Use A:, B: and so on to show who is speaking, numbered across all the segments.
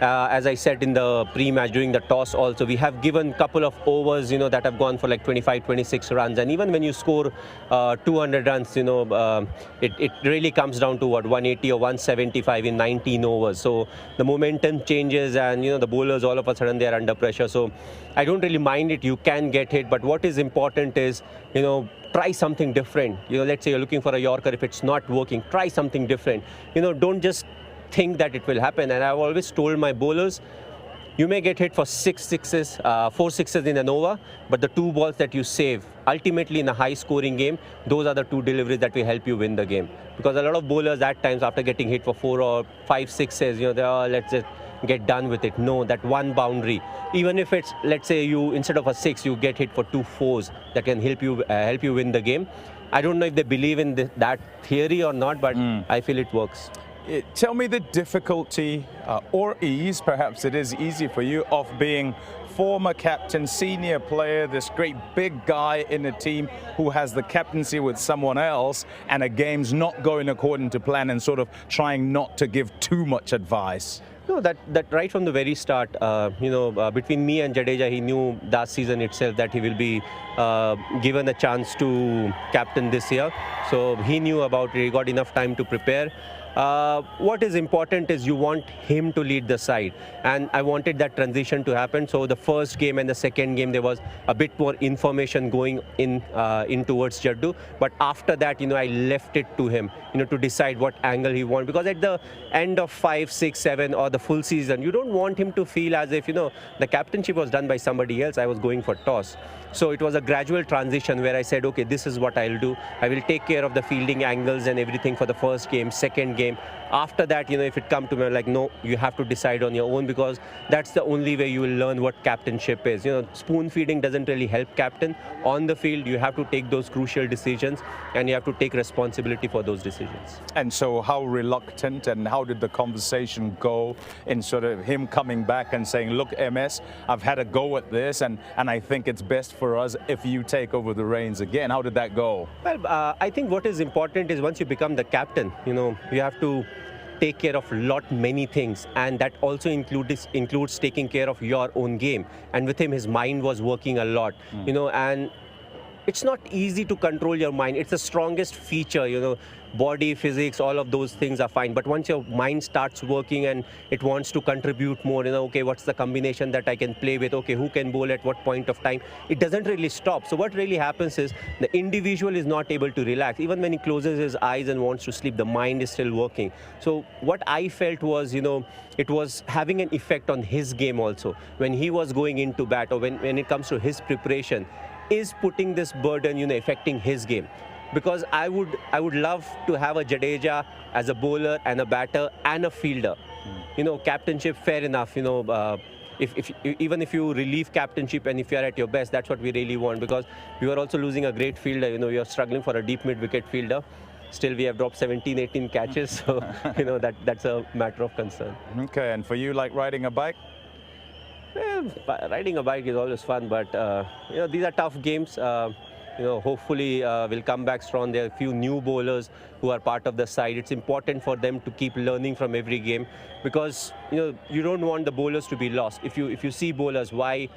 A: as I said in the pre-match during the toss also, we have given couple of overs, that have gone for like 25, 26 runs. And even when you score 200 runs, it really comes down to what, 180 or 175 in 19 overs. So the momentum changes and, the bowlers all of a sudden they're under pressure. So I don't really mind it. You can get hit. But what is important is, try something different. Let's say you're looking for a Yorker. If it's not working, try something different. Don't just think that it will happen. And I've always told my bowlers, you may get hit for 4 sixes in an over, but the 2 balls that you save, ultimately in a high scoring game, those are the 2 deliveries that will help you win the game. Because a lot of bowlers at times after getting hit for 4 or 5 sixes, they're, let's just get done with it. No, that one boundary, even if it's, let's say you, instead of a 6, you get hit for 2 4s, that can help you win the game. I don't know if they believe in that theory or not, but I feel it works.
B: Tell me the difficulty or ease, perhaps it is easy for you, of being former captain, senior player, this great big guy in the team who has the captaincy with someone else, and a game's not going according to plan, and sort of trying not to give too much advice.
A: No, that right from the very start, between me and Jadeja, he knew last season itself that he will be given a chance to captain this year. So he knew about it, he got enough time to prepare. What is important is you want him to lead the side, and I wanted that transition to happen. So the first game and the second game, there was a bit more information going in towards Jaddu, but after that, I left it to him, to decide what angle he wants, because at the end of 5, 6, 7 or the full season, you don't want him to feel as if, the captainship was done by somebody else, I was going for toss. So it was a gradual transition where I said, okay, this is what I'll do. I will take care of the fielding angles and everything for the first game, second game. After that, if it comes to me, like, no, you have to decide on your own, because that's the only way you will learn what captainship is. Spoon feeding doesn't really help captain. On the field, you have to take those crucial decisions, and you have to take responsibility for those decisions.
B: And so how reluctant and how did the conversation go in sort of him coming back and saying, look, MS, I've had a go at this, and I think it's best for us if you take over the reins again. How did that go?
A: Well, I think what is important is once you become the captain, you have to take care of many things, and that also includes taking care of your own game. And with him, his mind was working a lot, and it's not easy to control your mind. It's the strongest feature, body, physics, all of those things are fine. But once your mind starts working and it wants to contribute more, okay, what's the combination that I can play with? Okay, who can bowl at what point of time? It doesn't really stop. So what really happens is the individual is not able to relax. Even when he closes his eyes and wants to sleep, the mind is still working. So what I felt was, it was having an effect on his game also. When he was going into bat, or when it comes to his preparation, is putting this burden, affecting his game. Because I would love to have a Jadeja as a bowler and a batter and a fielder. Captainship, fair enough. Even if you relieve captainship and if you are at your best, that's what we really want. Because we are also losing a great fielder. We are struggling for a deep mid-wicket fielder. Still, we have dropped 17, 18 catches. So that's a matter of concern.
B: Okay, and for you, like riding a bike?
A: Well, riding a bike is always fun, but these are tough games. Hopefully we'll come back strong. There are a few new bowlers who are part of the side. It's important for them to keep learning from every game, because you don't want the bowlers to be lost. If you see bowlers, why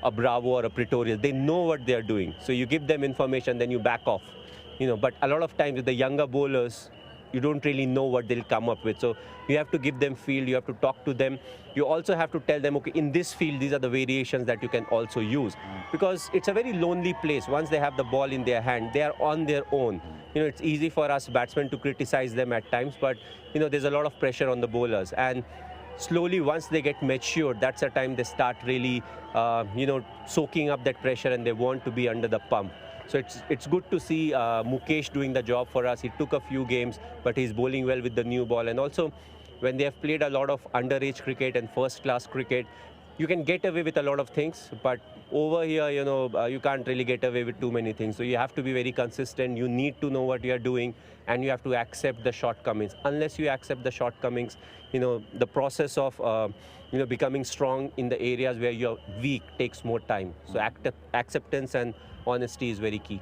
A: a Bravo or a Pretoria, they know what they're doing. So you give them information, then you back off. But a lot of times with the younger bowlers, you don't really know what they'll come up with. So you have to give them field, you have to talk to them. You also have to tell them, okay, in this field, these are the variations that you can also use. Because it's a very lonely place. Once they have the ball in their hand, they are on their own. It's easy for us batsmen to criticize them at times, but there's a lot of pressure on the bowlers. And slowly, once they get matured, that's the time they start really, soaking up that pressure, and they want to be under the pump. So it's good to see Mukesh doing the job for us. He took a few games, but he's bowling well with the new ball. And also, when they have played a lot of underage cricket and first-class cricket, you can get away with a lot of things. But over here, you can't really get away with too many things. So you have to be very consistent. You need to know what you're doing, and you have to accept the shortcomings. Unless you accept the shortcomings, the process of becoming strong in the areas where you're weak takes more time. So acceptance and honesty is very key.